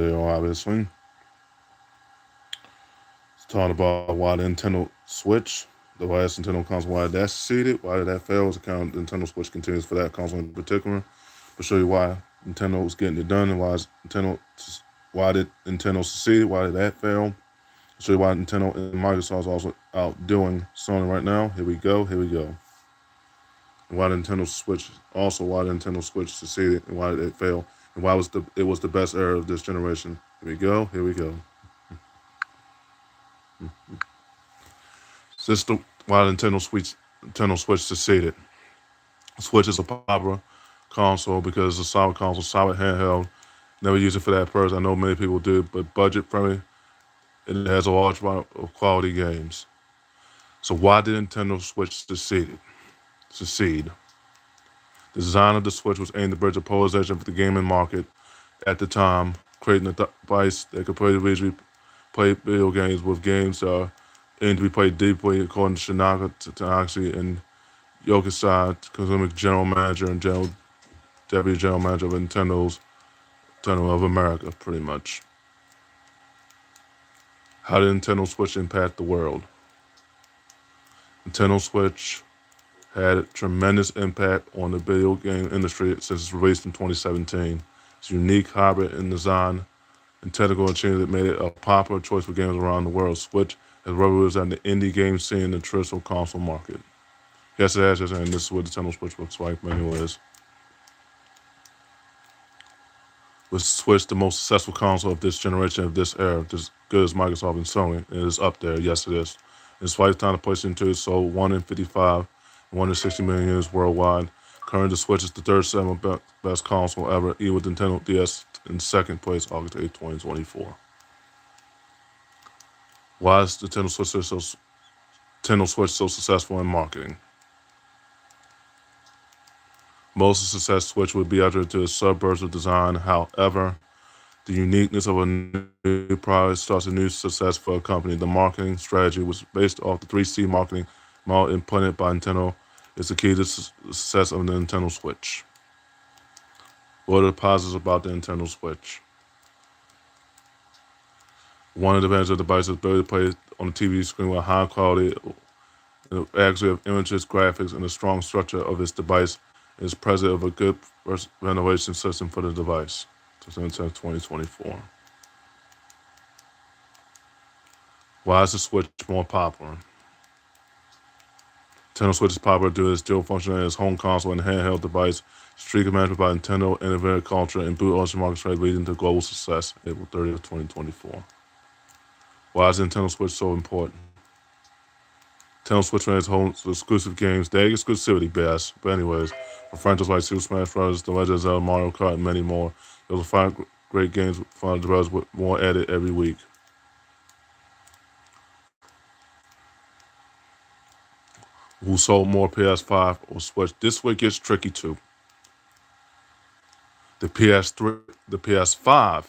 video, obviously. It's talking about why the Nintendo Switch, the last Nintendo console, why that succeeded, why did that fail. It's kind of Nintendo Switch continues for that console in particular. I'll show you why Nintendo was getting it done and why did Nintendo succeed, why did that fail. I'll show you why Nintendo and Microsoft is also outdoing Sony right now. Here we go. And why the Nintendo Switch succeeded and why did it fail and why it was the best era of this generation. Here we go. This is why the Nintendo Switch succeeded. Switch is a popular console because it's a solid console, solid handheld. Never use it for that purpose. I know many people do, but budget friendly. And it has a large amount of quality games. So why did Nintendo Switch succeed? The design of the Switch was aimed to bridge the polarization of the gaming market at the time, creating a device that could play video games with games aimed to be played deeply, according to Shinaka Tanahashi and Yokisai, consumer general manager and deputy general manager of Nintendo of America, pretty much. How did Nintendo Switch impact the world? Nintendo Switch had a tremendous impact on the video game industry since its release in 2017. It's unique, hybrid in design and technical achievement that made it a popular choice for gamers around the world. Switch has revolutionized the indie game scene in the traditional console market. Yes, it has, and this is what the Nintendo Switch looks like in many ways. Was Switch the most successful console of this generation, of this era, as good as Microsoft and Sony? It is up there, yes it is. In its lifetime, the PlayStation 2 sold 1 in 55 and 160 million units worldwide. Currently, the Switch is the third seventh best console ever, even with Nintendo DS in second place, August 8, 2024. Why is the Nintendo Switch so successful in marketing? Most of the success Switch would be attributed to its suburbs of design. However, the uniqueness of a new product starts a new success for a company. The marketing strategy was based off the 3C marketing model implemented by Nintendo. Is the key to the success of the Nintendo Switch. What are the positives about the Nintendo Switch? One of the advantages of the device is the ability to play on the TV screen with high quality accuracy of images, graphics, and the strong structure of its device is present of a good renovation system for the device. 2024. Why is the Switch more popular? Nintendo Switch is popular due to its dual functionality as home console and handheld device, streak management by Nintendo, innovative culture, and boot launch market trade leading to global success. April 30th, 2024. Why is the Nintendo Switch so important? Nintendo Switch has home exclusive games, they exclusivity best, but anyways, for franchises like Super Smash Bros., The Legend of Zelda, Mario Kart, and many more. Those are 5 great games for developers with more added every week. Who sold more PS5 or Switch? This way gets tricky too. The PS5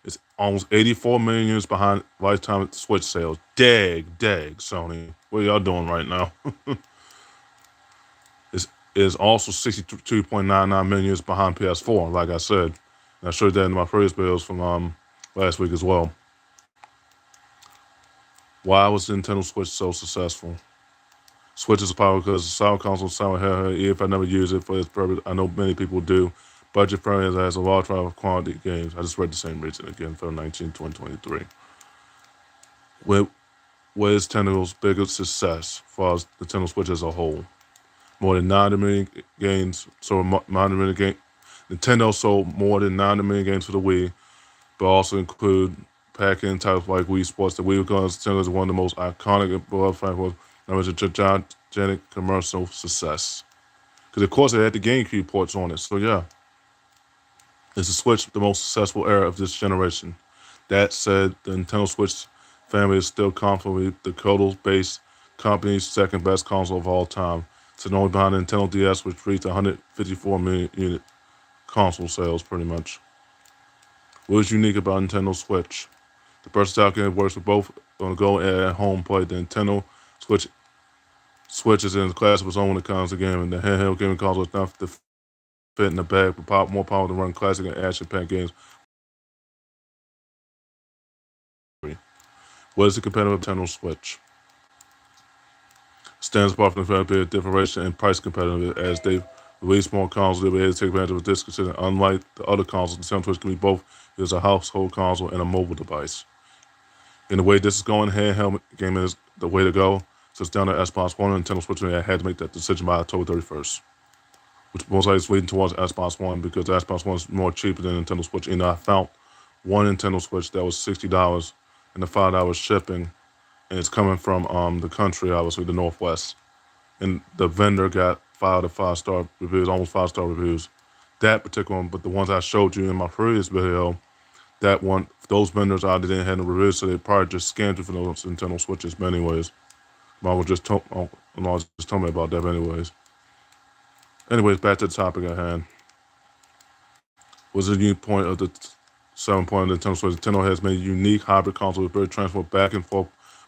is almost 84 million units behind lifetime Switch sales. Dag, Sony. What are y'all doing right now? It is also 62.99 million units behind PS4, like I said. And I showed that in my previous videos from last week as well. Why was the Nintendo Switch so successful? Switch is powerful because it's a solid console, solid handheld. Even if I never use it for its purpose, I know many people do. Budget friendly as it has a large variety of quality games. I just read the same reason again for 2023. What is Nintendo's biggest success for the Nintendo Switch as a whole? More than 90 million games. Nintendo sold more than 90 million games for the Wii, but also include pack-in titles like Wii Sports. The Wii Nintendo is one of the most iconic and beloved franchises. That was a gigantic commercial success. Because of course it had the GameCube ports on it. So yeah, is the Switch the most successful era of this generation? That said, the Nintendo Switch family is still comfortably the Kotal-based company's second best console of all time. It's only behind the Nintendo DS, which reached 154 million unit console sales, pretty much. What is unique about Nintendo Switch? The versatile game works with both on the go and at home play. The Nintendo Switch is in the class of its own when it comes to gaming. The handheld gaming console is not to fit in the bag, but more power to run classic and action-packed games What is the competitive Nintendo Switch? Stands apart from the fact that differentiation in price competitiveness as they release more consoles, they'll be able to take advantage of this. Considering unlike the other consoles, the Nintendo Switch can be both as a household console and a mobile device. In the way this is going, handheld gaming is the way to go. So it's down to Xbox One and Nintendo Switch, and I had to make that decision by October 31st. Which most likely is leading towards Xbox One because the Xbox One is more cheaper than Nintendo Switch. You know, I found one Nintendo Switch that was $60 and the $5 shipping, and it's coming from the country, obviously the Northwest. And the vendor got 5 star reviews, almost 5 star reviews. That particular one, but the ones I showed you in my previous video, that one, those vendors either didn't have no reviews, so they probably just scanned you for those Nintendo Switches. But anyways, Mom just told me about that. Anyways, back to the topic at hand. Was a unique point of the 7 point of the Nintendo Switch. Nintendo has made a unique hybrid console with very transport back and forth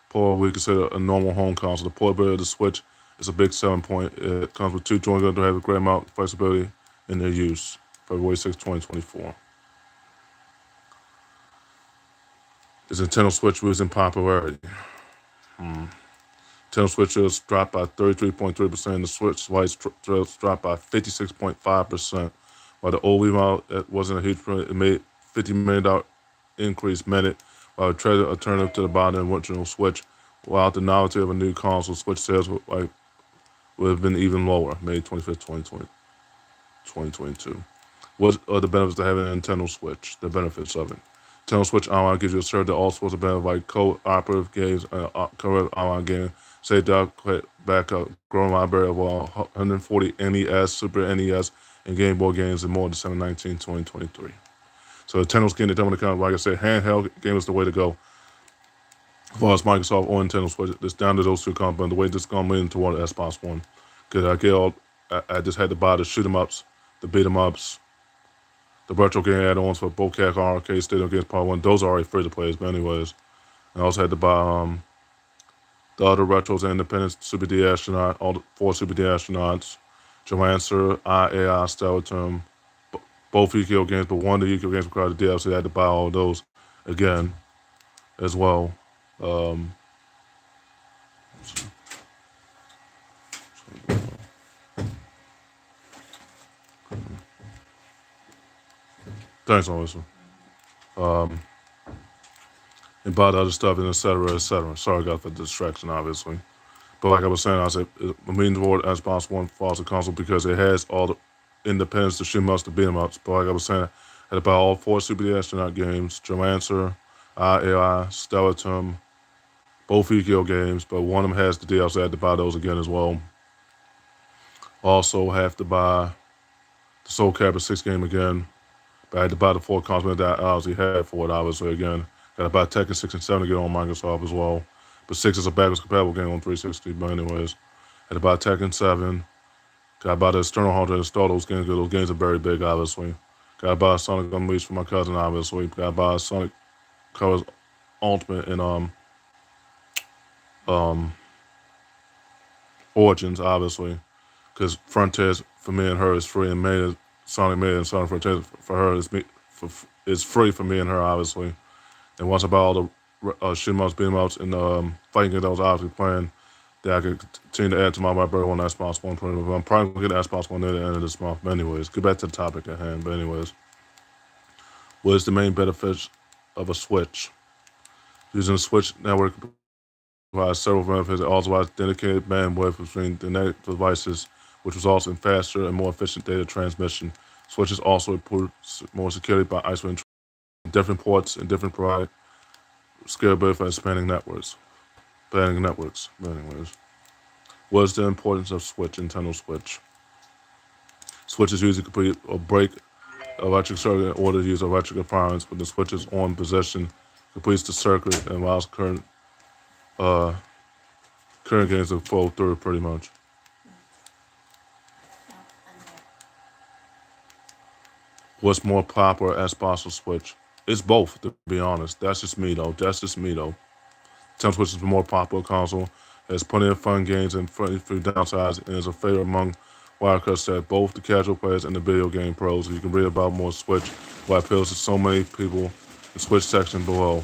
port we consider a normal home console. The portability of the Switch is a big selling point. It comes with 2 joint guns to have a great amount of flexibility in their use. February 6, 2024. Is Nintendo Switch losing popularity? Nintendo Switch sales dropped by 33.3%. The Switch Lite dropped by 56.5%. While the old Wii model wasn't a huge print, it made $50 million increase minute, while the treasure alternative to the bottom original Switch. While the novelty of a new console, Switch sales would have been even lower. May 25th, 2022. What are the benefits of having a Nintendo Switch? The benefits of it. Nintendo Switch Online gives you a service that all sorts of benefits like cooperative games and co-op online games. Say backup, growing library of 140 NES, Super NES, and Game Boy games and more December 19, 2023. So Nintendo's getting it done when it comes, like I said, handheld game is the way to go. As far as Microsoft or Nintendo Switch, it's down to those two companies. The way this is going to lean toward Xbox One. Because I just had to buy the shoot 'em ups, the beat 'em ups, the retro game add-ons for both arcade, stadium games, part 1. Those are already free to play, but anyways. And I also had to buy the other retros and independents, Super D Astronaut, all the 4 Super D Astronauts, Joancer, IAI, Stellatum, both Yu-Gi-Oh games, but one of the Yu-Gi-Oh games required the DLC. I had to buy all those again as well. Thanks, Melissa. And buy the other stuff and et cetera, et cetera. Sorry, God, for the distraction, obviously. But like I was saying, I said, I'm leaning toward Xbox One Foster console because it has all the independence, the shoot 'em ups, the beat 'em ups. But like I was saying, I had to buy all 4 Super D Astronaut games, Joancer, IAI, Stellatum, both Yu-Gi-Oh games, but one of them has the DLC. I had to buy those again as well. Also have to buy the Soul Calibur 6 game again. But I had to buy the 4 consoles that I obviously had for it, obviously, again. Got to buy Tekken 6 and 7 to get on Microsoft as well. But 6 is a backwards compatible game on 360, but anyways. Had to buy Tekken 7. Got to buy the external hard to install those games, because those games are very big, obviously. Got to buy Sonic Unleashed for my cousin, obviously. Got to buy Sonic Colors Ultimate and Origins, obviously. Because Frontiers, for me and her, is free, and Sonic Mania and Sonic Frontiers, for her, is free for me and her, obviously. And once I buy all the shoot 'em ups, beat 'em ups, and fighting games that I was obviously playing, that I could continue to add to my library on Xbox One. I'm probably going to get Xbox One near the end of this month. But anyways, get back to the topic at hand. But anyways, what is the main benefits of a Switch? Using a Switch network provides several benefits. It also provides dedicated bandwidth between the network devices, which results in faster and more efficient data transmission. Switches also improve more security by isolating different ports and different provide scalability for expanding networks. But anyways, what is the importance of Nintendo Switch? Switches usually complete or break electric circuit in order to use electric appliance. When the switch is on position, completes the circuit and allows current gains to flow through pretty much. What's more popular, Xbox or Switch? It's both, to be honest. That's just me though. Nintendo Switch is the more popular console. Has plenty of fun games and free downsides, and is a favorite among Wirecuts that both the casual players and the video game pros. You can read about more Switch, why it appeals to so many people. The Switch section below.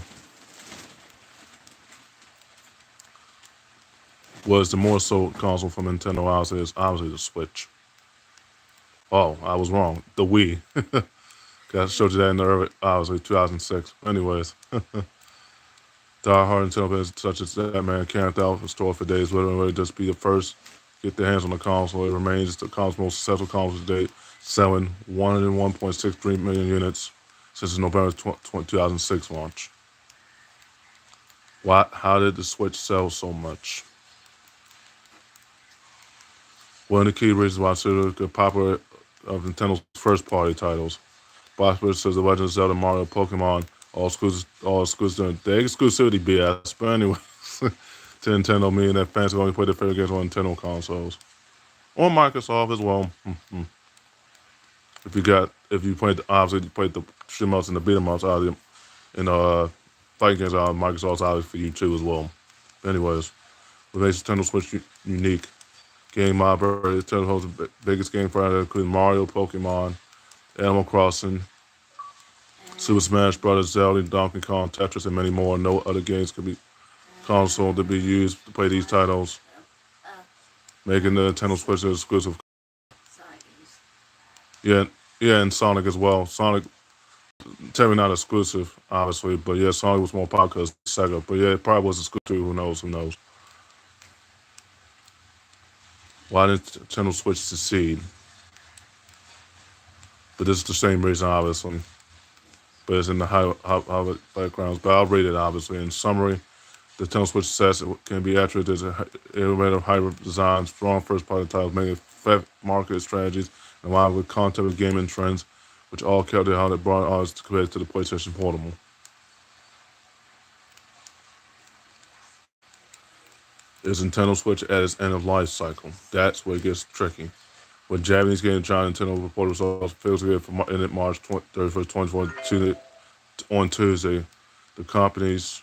Was the more sold console from Nintendo obviously is obviously the Switch. Oh, I was wrong. The Wii. I showed you that in the early, obviously 2006. Anyways, die-hard Nintendo fans such as that man camped out for store for days, literally just be the first to get their hands on the console. It remains the console's most successful console to date, selling 101.63 million units since its November 2006 launch. Why? How did the Switch sell so much? One of the key reasons why it's the popular of Nintendo's first-party titles. Boxburst says The Legend of Zelda, Mario, Pokemon, all exclusive. The exclusivity BS, but anyway, to Nintendo, meaning that fans can only play their favorite games on Nintendo consoles or Microsoft as well. If you played, obviously you played the shoot 'em ups and the beat 'em ups out of them, and fighting games out of Microsoft's obviously for you too as well. Anyways, what makes Nintendo Switch unique? Game library. Nintendo holds the biggest game franchise, including Mario, Pokemon, Animal Crossing, Super Smash Bros., Zelda, Donkey Kong, Tetris, and many more. No other games could be console to be used to play these titles, making the Nintendo Switch exclusive. Yeah, yeah, and Sonic as well. Sonic, technically not exclusive, obviously, but yeah, Sonic was more popular because Sega. But yeah, it probably was exclusive. Who knows? Who knows? Why didn't Nintendo Switch succeed? But this is the same reason, obviously. But it's in the high backgrounds. But I'll read it, obviously. In summary, the Nintendo Switch success can be attributed to innovative hybrid design, strong first-party titles, many effective market strategies, and aligned with contemporary gaming trends, which all captured how they brought audience compared to the PlayStation Portable. Is Nintendo Switch at its end of life cycle? That's where it gets tricky. With Japanese game China, Nintendo reported results physically ended March 31st, 2022 on Tuesday. The company's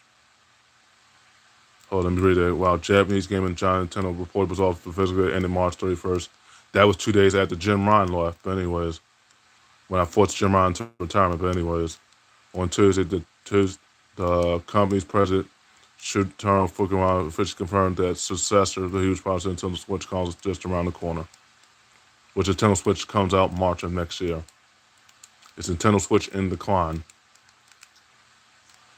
let me read it. While Japanese game in China, Nintendo reported results for physically ended March 31st. That was 2 days after Jim Ryan left. But anyways, when I forced Jim Ryan to retirement. But anyways, on Tuesday, the company's president Shutaro Fukuhara officially confirmed that successor of the huge process Nintendo Switch console is just around the corner, which Nintendo Switch comes out March of next year. Is Nintendo Switch in decline?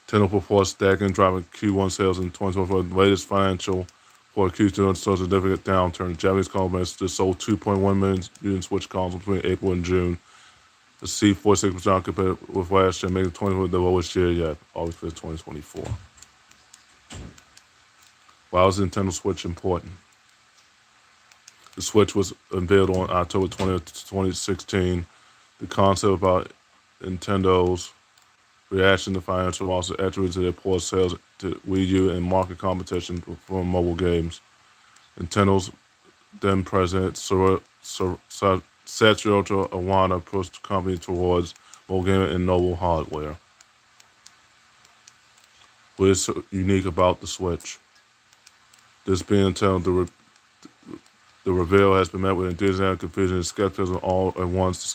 Nintendo purports stacking driving Q1 sales in 2024. The latest financial for Q2 shows a significant downturn. The Japanese console just sold 2.1 million unit Switch consoles between April and June. The C46% compared with last year, making 2024 the lowest year yet, August 5th, 2024. Why was the Nintendo Switch important? The Switch was unveiled on October 20th, 2016. The concept about Nintendo's reaction to financial losses attributed to their poor sales to Wii U and market competition for mobile games. Nintendo's then president Satoru Iwata pushed the company towards mobile gaming and mobile hardware. What is so unique about the Switch? This being Nintendo, the reveal has been met with enthusiasm, confusion, and skepticism all at once.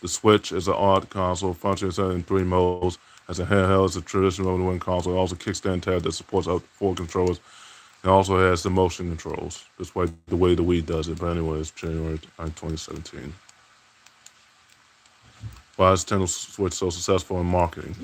The Switch is an odd console, functions in 3 modes. As a handheld, it's a traditional mode-to-win console. It also kickstand tab that supports up to 4 controllers. It also has the motion controls. That's why the way the Wii does it. But anyways, January 2017. Why is Nintendo Switch so successful in marketing?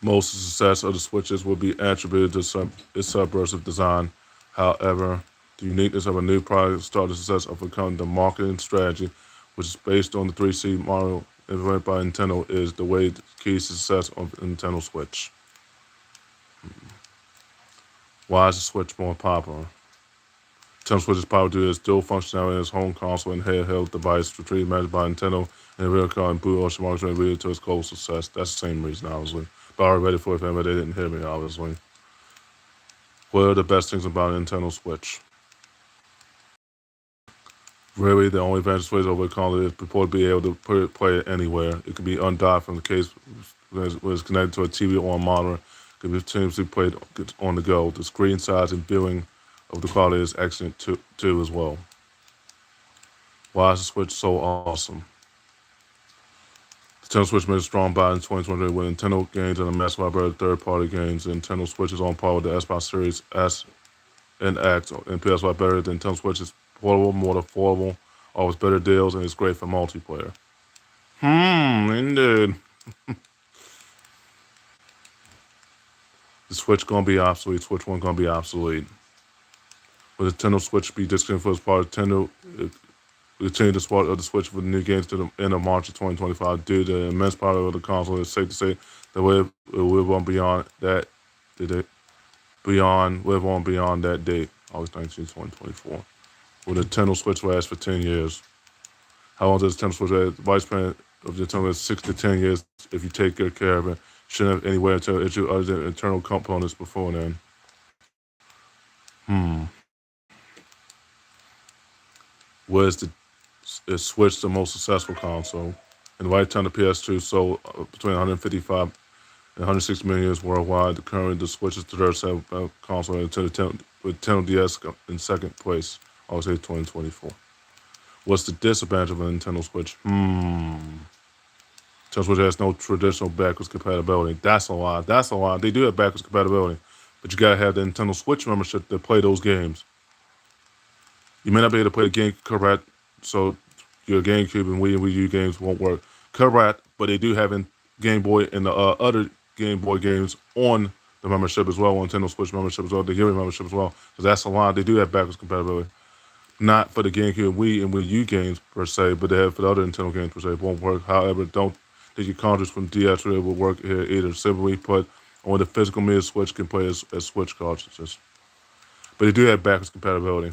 Most of the success of the Switches will be attributed to its subversive design. However, the uniqueness of a new product started the success of becoming the marketing strategy, which is based on the 3C model implemented by Nintendo, is the way the key to success of Nintendo Switch. Why is the Switch more popular? Nintendo Switch is popular due to its dual functionality in its home console and handheld device, strategically managed by Nintendo, and the real car and Blue Ocean marketing related to its global success. That's the same reason, obviously. But I already read it for them, but they didn't hear me, obviously. What are the best things about a Nintendo Switch? Really, the only advantage Switch over the console is purported to be able to play it anywhere. It can be undocked from the case when it's connected to a TV or a monitor. It can be continuously played on the go. The screen size and viewing of the quality is excellent too as well. Why is the Switch so awesome? The Nintendo Switch made a strong buy in 2023 with Nintendo games and a massive library of third-party games. The Nintendo Switch is on par with the Xbox Series S and X and PS5 better than Nintendo Switch is portable, more affordable, offers better deals, and it's great for multiplayer. Indeed. The Switch gonna be obsolete. Switch 1 gonna be obsolete. Will the Nintendo Switch be discontinued for its part of Nintendo? We continue the support of the Switch for the new games to the end of March of 2025. Due to the immense power of the console, it's safe to say that we'll live on beyond that. Live on beyond that date, August 19th, 2024. Will the Nintendo Switch last for 10 years? How long does the Nintendo Switch last? The lifespan of the Nintendo is 6 to 10 years if you take good care of it. Shouldn't have any wear and issue other than internal components before then. Was the Switch the most successful console? In the lifetime, the PS2 sold between 155 and 160 million units worldwide. Currently, the Switch is the third selling console with Nintendo DS in second place. August 8, 2024. What's the disadvantage of a Nintendo Switch? Nintendo Switch has no traditional backwards compatibility. That's a lie. That's a lie. They do have backwards compatibility, but you gotta have the Nintendo Switch membership to play those games. You may not be able to play the game correct, so your GameCube and Wii U games won't work correct, but they do have in Game Boy and the other Game Boy games on the membership as well, on Nintendo Switch membership as well, the Heroine membership as well, because that's a line. They do have backwards compatibility. Not for the GameCube, Wii, and Wii U games per se, but they have for the other Nintendo games per se. It won't work. However, don't think your cartridge from DS will work here either. Simply put, only the physical media Switch can play as Switch cartridges. But they do have backwards compatibility.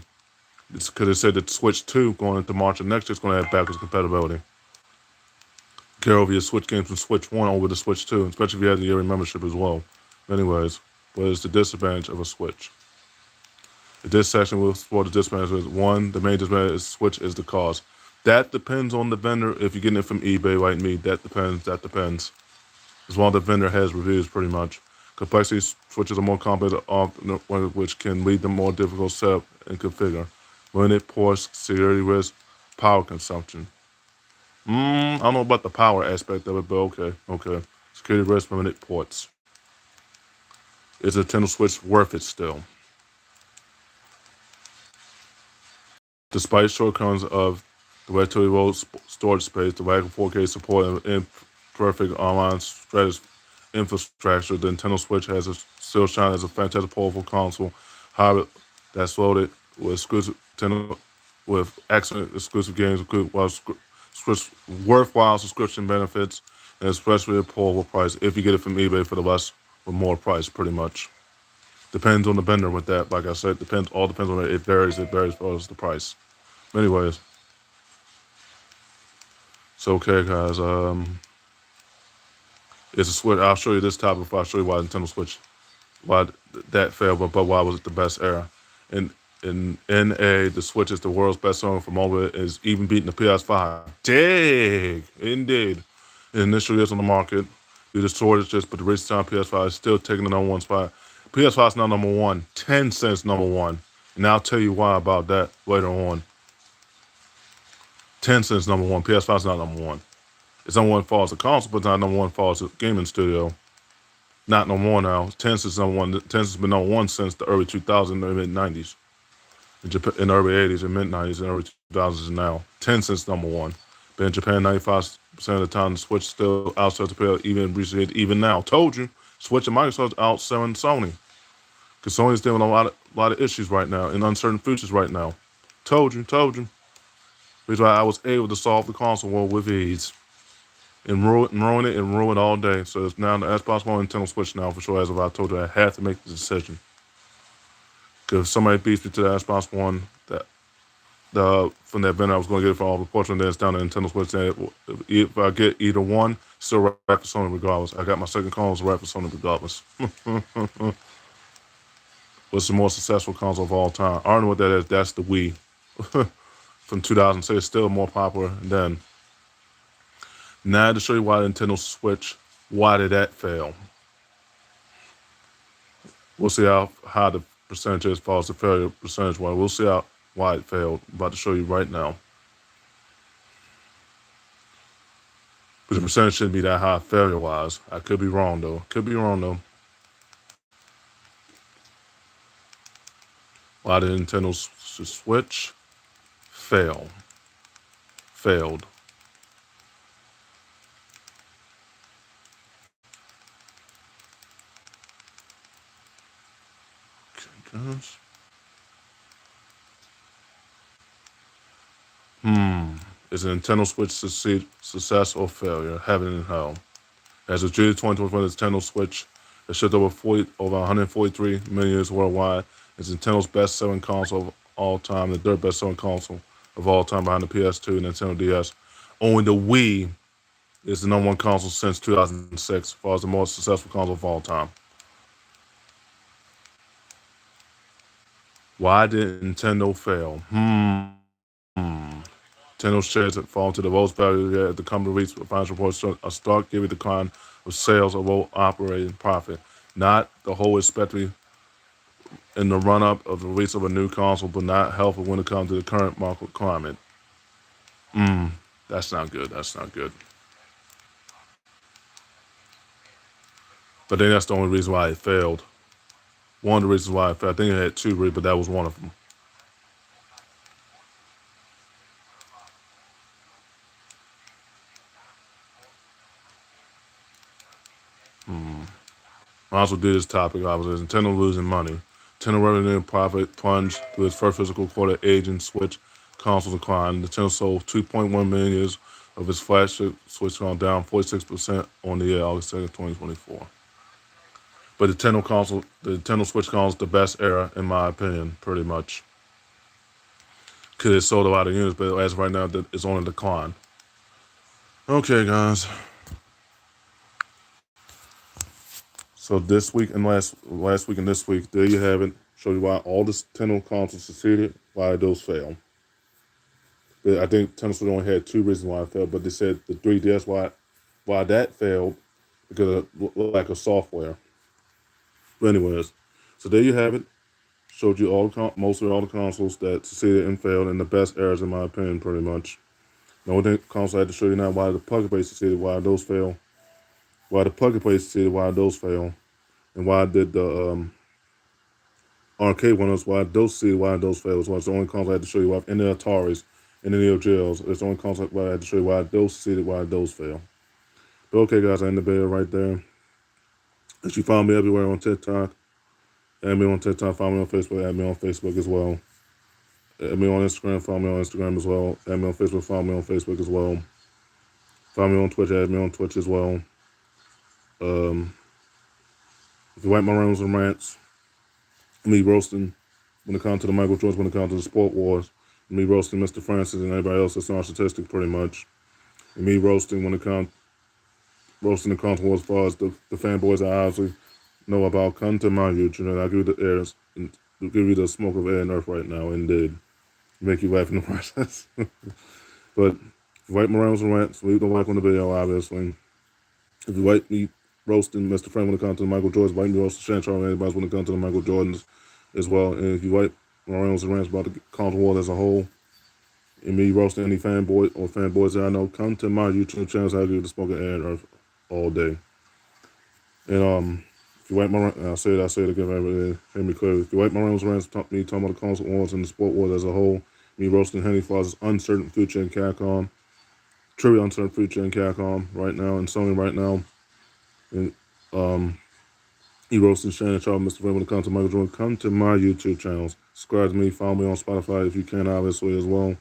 It's because they said that Switch 2 going into March of next year is going to have backwards compatibility. Carry over your Switch games from Switch 1 over to Switch 2, especially if you have the yearly membership as well. Anyways, what is the disadvantage of a Switch? In this section, we'll explore the disadvantages. One, the main disadvantage of Switch is the cost. That depends on the vendor. If you're getting it from eBay like me, that depends. As long as the vendor has reviews, pretty much. Complexity switches are more complex, which can lead to more difficult setup and configure. Limited ports, security risk, power consumption. I don't know about the power aspect of it, but okay. Security risk, limited ports. Is a Nintendo Switch worth it still? Despite shortcomings of the relatively low storage space, the lack of 4K support, and imperfect online strategy infrastructure, the Nintendo Switch has still shine as a fantastic, powerful console. However, that's loaded with exclusive Nintendo, with excellent exclusive games, worthwhile subscription benefits, and especially a affordable price if you get it from eBay for the less or more price, pretty much. Depends on the vendor with that. Like I said, all depends on it. It varies as far as the price. Anyways, so okay, guys. It's a Switch. I'll show you this topic before I show you why Nintendo Switch, why that failed, but why was it the best era? In NA, the Switch is the world's best selling for mobile. Is even beating the PS5. Dig, indeed. In initial years on the market, due to shortages, but the recent time PS5 is still taking the number one spot. PS5 is now number one. 10 cents number one, and I'll tell you why about that later on. 10 cents number one. PS5 is not number one. It's number one for as a console, but not number one for as a gaming studio. Not no more now. 10 cents number one. 10 cents has been number one since the early 2000s and mid 90s. In the early 80s and mid 90s and early 2000s and now. 10 cents number one. But in Japan, 95% of the time, the Switch still outsells the PS, even now. Told you, Switch and Microsoft outselling Sony. Because Sony's dealing with a lot of issues right now and uncertain futures right now. Told you. Which is why I was able to solve the console war with ease. And ruin it all day. So it's now the Xbox One and Nintendo Switch now for sure. As of I told you, I had to make the decision. Because if somebody beats me to the Xbox One, from that vendor, I was going to get it for all the portion. Then it's down to Nintendo Switch. If I get either one, still right for Sony regardless. I got my second console right for Sony regardless. What's the more successful console of all time? I don't know what that is. That's the Wii. From 2006, it's still more popular than. Now to show you why the Nintendo Switch, why did that fail? We'll see how the percentage is as far as the failure percentage wise. We'll see why it failed. I'm about to show you right now. But the percentage shouldn't be that high failure wise. I could be wrong though. Why did Nintendo Switch failed? Okay, is a Nintendo Switch success or failure? Heaven and hell. As of June 2024, the Nintendo Switch has shipped over 143 million units worldwide. It's Nintendo's best-selling console of all time, the third best-selling console of all time behind the PS2 and Nintendo DS. Only the Wii is the number one console since 2006, as far as the most successful console of all time. Why did Nintendo fail? Nintendo shares have fallen to the lowest value yet. The company reached financial reports show a stark giving decline of sales of operating profit, not the whole especially in the run-up of the release of a new console, but not helpful when it comes to the current market climate. That's not good. That's not good. But then that's the only reason why it failed. One of the reasons why it failed. I think it had two reasons, but that was one of them. I also did this topic. I was Nintendo losing money. Nintendo revenue and profit plunged through its first physical quarter. Aging Switch console decline. Nintendo sold 2.1 million units of its flagship Switch console, down 46% on the year August 2nd, 2024. But the Nintendo Switch console is the best era in my opinion, pretty much, because it sold a lot of units. But as of right now, it's on a decline. Okay, guys. So this week and last week and this week, there you have it. Show you why all the Nintendo consoles succeeded, why those failed. But I think Nintendo Switch only had two reasons why it failed, but they said the 3DS why that failed because of lack of software. But anyways, so there you have it. Showed you mostly all the consoles that succeeded and failed, and the best errors in my opinion, pretty much. The only console I had to show you now why the Pocket Play succeeded, why those failed, why the Pocket Play succeeded, why those failed, and why did the arcade winners, why those succeeded, why those failed. So it's the only console I had to show you why, and the Ataris and the Neo Geos. It's the only console I had to show you why those succeeded, why those failed. But okay, guys, I end the video right there. If you follow me everywhere on TikTok, add me on TikTok, follow me on Facebook, add me on Facebook as well. Add me on Instagram, follow me on Instagram as well. Add me on Facebook, follow me on Facebook as well. Follow me on Twitch, add me on Twitch as well. If you like my rooms and rants, me roasting when it comes to the Michael Jordan, when it comes to the sport wars, me roasting Mr. Francis and everybody else that's narcissistic pretty much. And me roasting when it comes roasting the console as far as the fanboys I obviously know about. Come to my YouTube and I'll give you the airs and give you the smoke of air and earth right now, indeed. Make you laugh in the process. But if you like my rants and rants, leave the like on the video, obviously. If you like me roasting Mr. Frank when it comes to the Michael Jordans, like me roasting Shan Charles and anybody when it comes to the Michael Jordans as well. And if you like my rants and rants about the console world as a whole, and me roasting any fanboy or fanboys that I know, come to my YouTube channel. So I'll give you the smoke of air and earth all day. And if you like my rant, I say it again, everybody hear me clearly. If you like my rants and rants, me talking about the console wars and the sport wars as a whole, me roasting Henry Foss's uncertain future in Capcom, truly uncertain future in Capcom right now, and Sony right now. And he roasting Shannon Charles, Mr. Frank when it comes to Michael Jordan. Come to my YouTube channels. Subscribe to me, follow me on Spotify if you can, obviously, as well.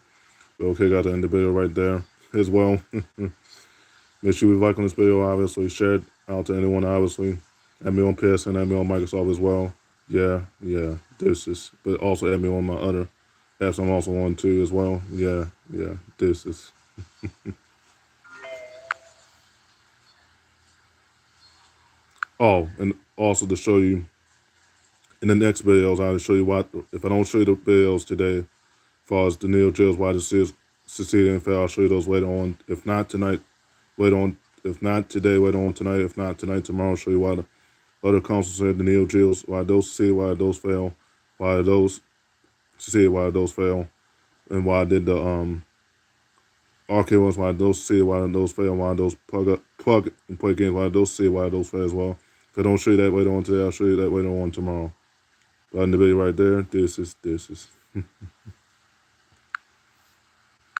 But okay, got to end the video right there as well. Make sure you like on this video, obviously. Share it out to anyone, obviously. Add me on PSN, add me on Microsoft as well. Yeah, deuces. But also add me on my other apps I'm also on too as well. Yeah, deuces. Oh, and also to show you in the next videos, I'll show you why. If I don't show you the videos today, as far as the Neo Geos, why this is succeeding and fail, I'll show you those later on. If not tonight, later on. If not today, later on tonight. If not tonight, tomorrow, I'll show you why the other consoles said the Neo Geos, why those succeed, why those fail, why those succeed, why those fail, and why did the arcade ones, why those succeed, why those fail, why those plug and play games, why those succeed, why those fail as well. If I don't show you that later on today, I'll show you that later on tomorrow. On the video right there, this is.